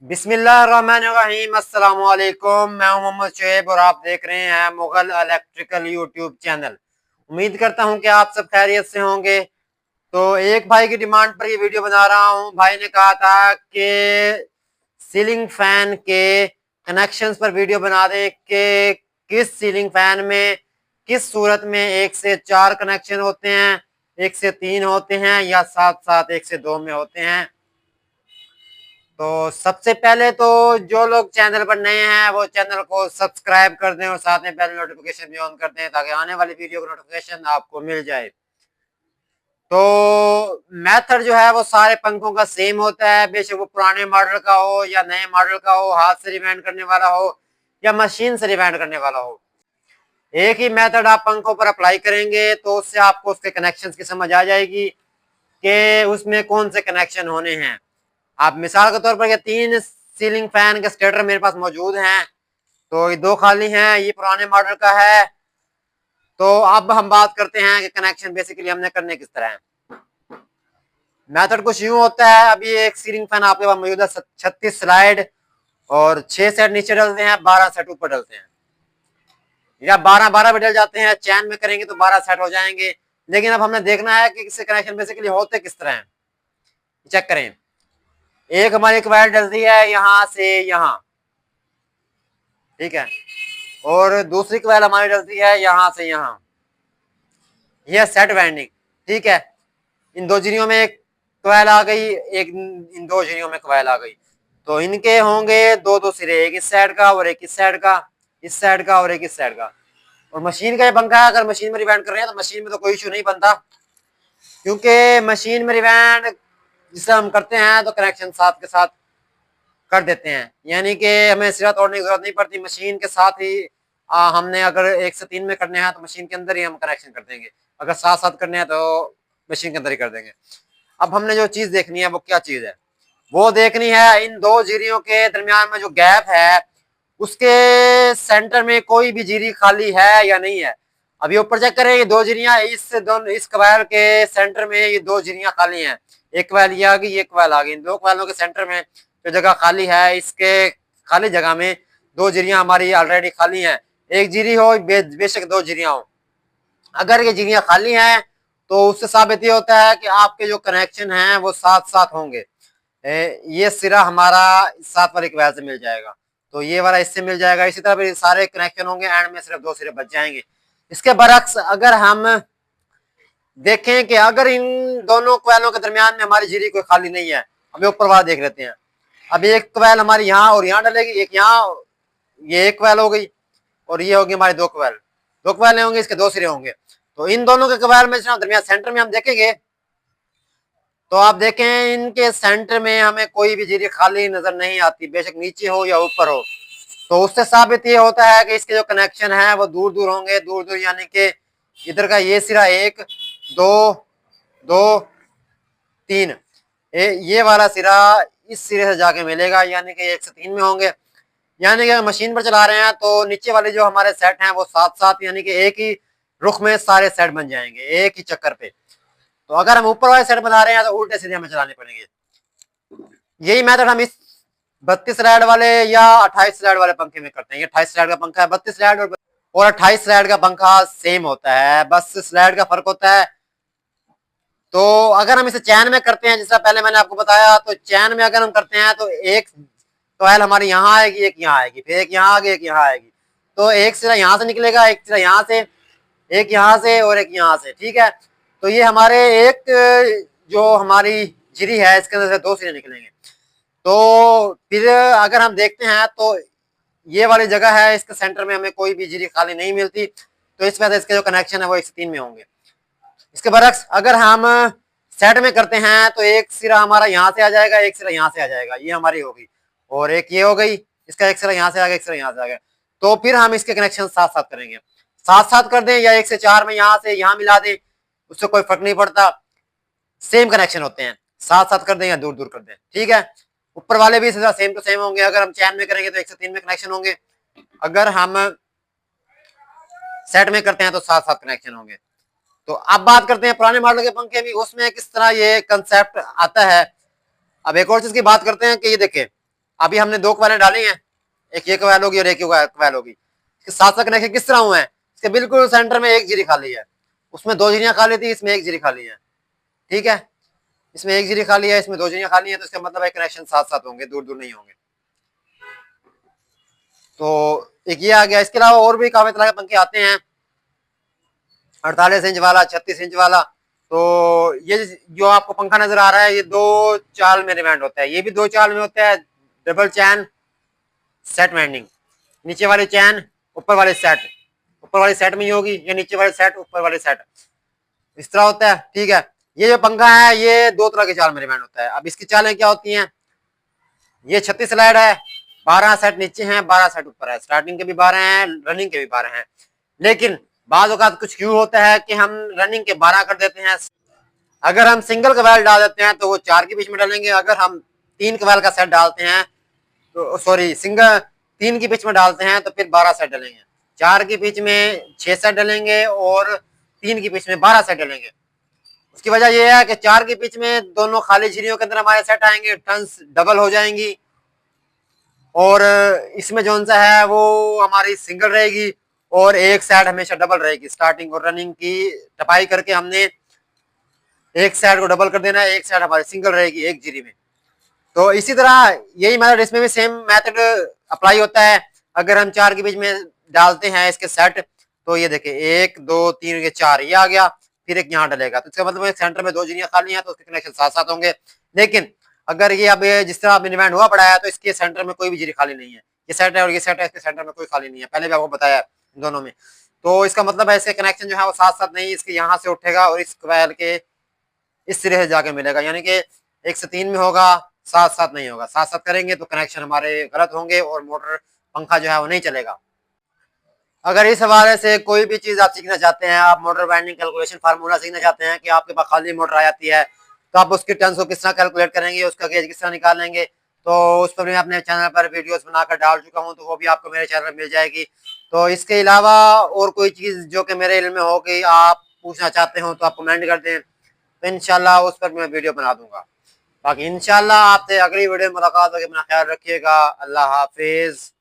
बिस्मिल्लाहिर्रहमानिर्रहीम। अस्सलाम वालेकुम। मैं हूं मोहम्मद शुएब और आप देख रहे हैं मुगल इलेक्ट्रिकल यूट्यूब चैनल। उम्मीद करता हूं कि आप सब खैरियत से होंगे। तो एक भाई की डिमांड पर ये वीडियो बना रहा हूं। भाई ने कहा था कि सीलिंग फैन के कनेक्शंस पर वीडियो बना दें कि किस सीलिंग फैन में किस सूरत में एक से चार कनेक्शन होते हैं, एक से तीन होते हैं, या साथ साथ एक से दो में होते हैं। तो सबसे पहले तो जो लोग चैनल पर नए हैं वो चैनल को सब्सक्राइब कर दें और साथ में बेल नोटिफिकेशन भी ऑन कर दें ताकि आने वाली वीडियो का नोटिफिकेशन आपको मिल जाए। तो मेथड जो है वो सारे पंखों का सेम होता है, बेशक वो पुराने मॉडल का हो या नए मॉडल का हो, हाथ से रिवाइंड करने वाला हो या मशीन से रिवाइंड करने वाला हो। एक ही मेथड आप पंखों पर अप्लाई करेंगे तो उससे आपको उसके कनेक्शन की समझ आ जाएगी कि उसमें कौन से कनेक्शन होने हैं। आप मिसाल के तौर पर ये तीन सीलिंग फैन के स्टेटर मेरे पास मौजूद हैं, तो ये दो खाली हैं, ये पुराने मॉडल का है। तो अब हम बात करते हैं कि कनेक्शन बेसिकली हमने करने किस तरह है। मेथड कुछ यूं होता है। अभी एक सीलिंग फैन आपके पास मौजूद है, 36 स्लाइड और 6 सेट नीचे डलते हैं, 12 सेट ऊपर डलते हैं, या 12-12 भी डल जाते हैं। चैन में करेंगे तो 12 सेट हो जाएंगे। लेकिन अब हमने देखना है कि इससे कनेक्शन बेसिकली होते किस तरह है। चेक करें। एक हमारी एक वायर डलती है यहां से यहां, ठीक है, और दूसरी कॉइल हमारी डलती है यहां से यहां। यह सेट वाइंडिंग, ठीक है। इन दो जीरियों में एक कॉइल आ गई, एक इन दो जीरियों में कॉइल आ गई। तो इनके होंगे दो दो सिरे, एक इस साइड का और एक इस साइड का, इस साइड का और एक इस साइड का। और मशीन का ये पंखा है, अगर मशीन में रिवाइंड कर रहे हैं तो मशीन में तो कोई इशू नहीं बनता, क्योंकि मशीन में रिवाइंड जिसे हम करते हैं तो कनेक्शन साथ के साथ कर देते हैं, यानी कि हमें सिरा तोड़ने की जरूरत नहीं पड़ती। मशीन के साथ ही हमने अगर एक से तीन में करने हैं तो मशीन के अंदर ही हम कनेक्शन कर देंगे, अगर साथ साथ करने हैं तो मशीन के अंदर ही कर देंगे। अब हमने जो चीज देखनी है वो क्या चीज है, वो देखनी है इन दो जीरियों के दरमियान में जो गैप है उसके सेंटर में कोई भी जीरी खाली है या नहीं है। अभी ऊपर चेक करें, ये दो जीरियां इस दोनों इस कवायर के सेंटर में ये दो जीरियां खाली हैं। एक कवायल ये आ गई, एक कवायल आ गई। इन दो कवायलों के सेंटर में जो जगह खाली है, इसके खाली जगह में दो जीरियां हमारी ऑलरेडी खाली हैं। एक जीरी हो बेशक दो जीरियां हो, अगर ये जीरियां खाली हैं तो उससे साबित ये होता है कि आपके जो कनेक्शन हैं वो साथ साथ होंगे। ये सिरा हमारा साथ वाले कवायल से मिल जाएगा, तो ये वाला इससे मिल जाएगा। इसी तरह फिर सारे कनेक्शन होंगे, एंड में सिर्फ दो सिरे बच जाएंगे। इसके बरक्स अगर हम देखें कि अगर इन दोनों क्वैलों के दरमियान में हमारी जीरी कोई खाली नहीं है, हमें ऊपर वाला देख लेते हैं। अब एक क्वैल हमारी यहाँ और यहाँ डलेगी, एक यहाँ, ये एक क्वैल हो गई और ये होगी हमारी दो क्वैल। दो क्वैल होंगे, इसके दो सिरे होंगे। तो इन दोनों के क्वैल में दरमियान सेंटर में हम देखेंगे तो आप देखें इनके सेंटर में हमें कोई भी जीरी खाली नजर नहीं आती, बेशक नीचे हो या ऊपर हो। तो उससे साबित ये होता है कि इसके जो कनेक्शन है वो दूर दूर होंगे, दूर दूर, यानी कि इधर का ये सिरा एक, दो, दो, तीन, ये वाला सिरा इस सिरे से जाके मिलेगा, यानी कि एक से तीन में होंगे। यानी कि अगर मशीन पर चला रहे हैं तो नीचे वाले जो हमारे सेट हैं वो साथ साथ, यानी कि एक ही रुख में सारे सेट बन जाएंगे एक ही चक्कर पे। तो अगर हम ऊपर वाले सेट बना रहे हैं तो उल्टे सीधे हमें चलाने पड़ेंगे। यही मेथड हम इस 32 स्लैड वाले या 28 स्लैड वाले पंखे में करते हैं। ये 28 स्लैड का पंखा है, 32 स्लैड और 28 स्लैड का पंखा सेम होता है, बस स्लैड का फर्क होता है। तो अगर हम इसे चैन में करते हैं, जैसा पहले मैंने आपको बताया, तो चैन में अगर हम करते हैं तो एक कॉइल हमारी यहाँ आएगी, एक यहाँ आएगी, फिर एक यहाँ आएगी, एक यहाँ आएगी। तो एक सिरा यहाँ से निकलेगा, एक सिरा यहाँ से, एक यहाँ से और एक यहाँ से, ठीक है। तो ये हमारे एक जो हमारी जिरी है इसके अंदर से दो सिरे निकलेंगे। तो फिर अगर हम देखते हैं तो ये वाली जगह है, इसके सेंटर में हमें कोई भी जिरी खाली नहीं मिलती, तो इस वजह से इसके जो कनेक्शन है वो 103 में होंगे। इसके बरक्स अगर हम सेट में करते हैं तो एक सिरा हमारा यहाँ से आ जाएगा, एक सिरा यहाँ से आ जाएगा, ये हमारी होगी, और एक ये हो गई, इसका एक सिरा यहाँ से आ गया, एक सिरा यहाँ से आ गया। तो फिर हम इसके कनेक्शन साथ साथ करेंगे, साथ साथ कर दें या एक से चार में यहाँ से यहाँ मिला दें, उससे कोई फर्क नहीं पड़ता, सेम कनेक्शन होते हैं। साथ साथ कर दें या दूर दूर कर दें, ठीक है। ऊपर वाले भी सेम टू सेम होंगे। अगर हम चैन में करेंगे तो एक से तीन में कनेक्शन होंगे, अगर हम सेट में करते हैं तो साथ साथ कनेक्शन होंगे। तो अब बात करते हैं पुराने मॉडल के पंखे भी, उसमें किस तरह ये कंसेप्ट आता है। अब एक और चीज की बात करते हैं कि ये देखें, अभी हमने 2 क्वाइलें डाली हैं, एक ये क्वाइल होगी और एक ये क्वाइल होगी। इसके साथ साथ कनेक्शन किस तरह हुए हैं, इसके बिल्कुल सेंटर में एक जीरी खाली है, उसमें 2 जीरियां खाली थी, इसमें एक जीरी खाली है। ठीक है, इसमें एक जीरी खाली है, इसमें 2 जीरियां खाली है, तो इसका मतलब है कनेक्शन साथ साथ होंगे, दूर दूर नहीं होंगे। तो एक ये आ गया। इसके अलावा और भी काफी तरह के पंखे आते हैं, 48 इंच वाला, 36 इंच वाला। तो ये जो आपको पंखा नजर आ रहा है, ये 2 चाल में रिवेंड होता है, ये भी 2 चाल में होता है, डबल चैन सेट वेंडिंग। नीचे वाली चैन, ऊपर वाली सेट, ऊपर वाली सेट में ही होगी, या नीचे वाली सेट ऊपर वाली सेट, इस तरह होता है। ठीक है, ये जो पंखा है ये 2 तरह के चाल में रिवेंड होता है। अब इसकी चालें क्या होती हैं, ये 36 स्लाइड है, 12 सेट नीचे हैं, 12 सेट ऊपर है, स्टार्टिंग के भी 12 हैं, रनिंग के भी 12 हैं। लेकिन बाद औकात कुछ क्यों होता है कि हम रनिंग के 12 कर देते हैं। अगर हम सिंगल कवैल डाल देते हैं तो वो 4 के बीच में डालेंगे, अगर हम 3 कवैल का सेट डालते हैं तो सॉरी सिंगल 3 के बीच में डालते हैं तो फिर 12 सेट डालेंगे, 4 के बीच में 6 सेट डालेंगे और 3 के बीच में 12 सेट डालेंगे। उसकी वजह यह है कि 4 के बीच में दोनों खाली झिरियों के अंदर हमारे सेट आएंगे, टर्न्स डबल हो जाएंगी, और इसमें जो सा है वो हमारी सिंगल रहेगी और एक साइड हमेशा डबल रहेगी। स्टार्टिंग और रनिंग की टपाई करके हमने एक साइड को डबल कर देना है, एक साइड हमारी सिंगल रहेगी एक जीरी में। तो इसी तरह यही मेथड, इसमें भी सेम मेथड अप्लाई होता है। अगर हम 4 के बीच में डालते हैं इसके सेट, तो ये देखिए 1 2 3 ये 4 ये आ गया, फिर एक यहाँ डलेगा, तो इसका मतलब एक सेंटर में 2 जीरियां खाली हैं तो उसके कनेक्शन साथ साथ होंगे। लेकिन अगर ये अब जिस तरह रिवेंड हुआ पड़ा है तो इसके सेंटर में कोई भी जीरी खाली नहीं है, ये सेट है और ये सेट है, इसके सेंटर में कोई खाली नहीं है, पहले भी आपको बताया इन दोनों में। तो इसका मतलब है इसके कनेक्शन जो है वो साथ साथ नहीं, इसके यहाँ से उठेगा और इस क्वैल के इस सिरे से जाके मिलेगा, यानी कि 1 से 3 में होगा, साथ साथ नहीं होगा। साथ साथ करेंगे तो कनेक्शन हमारे गलत होंगे और मोटर पंखा जो है वो नहीं चलेगा। अगर इस हवाले से कोई भी चीज आप सीखना चाहते हैं, आप मोटर वाइंडिंग कैलकुलेशन फार्मूला सीखना चाहते हैं कि आपके पास खाली मोटर आ जाती है तो आप उसकी टर्न्स को किस तरह कैलकुलेट करेंगे, उसका गेज किस तरह निकालेंगे, तो उस पर मैं अपने चैनल पर वीडियोस बनाकर डाल चुका हूं, तो वो भी आपको मेरे चैनल पर मिल जाएगी। तो इसके अलावा और कोई चीज जो कि मेरे इल्म में हो कि आप पूछना चाहते हो तो आप कमेंट कर दें, तो इंशाल्लाह उस पर मैं वीडियो बना दूंगा। बाकी इंशाल्लाह आपसे अगली वीडियो में मुलाकात होगी, अपना ख्याल रखिएगा। अल्लाह हाफिज।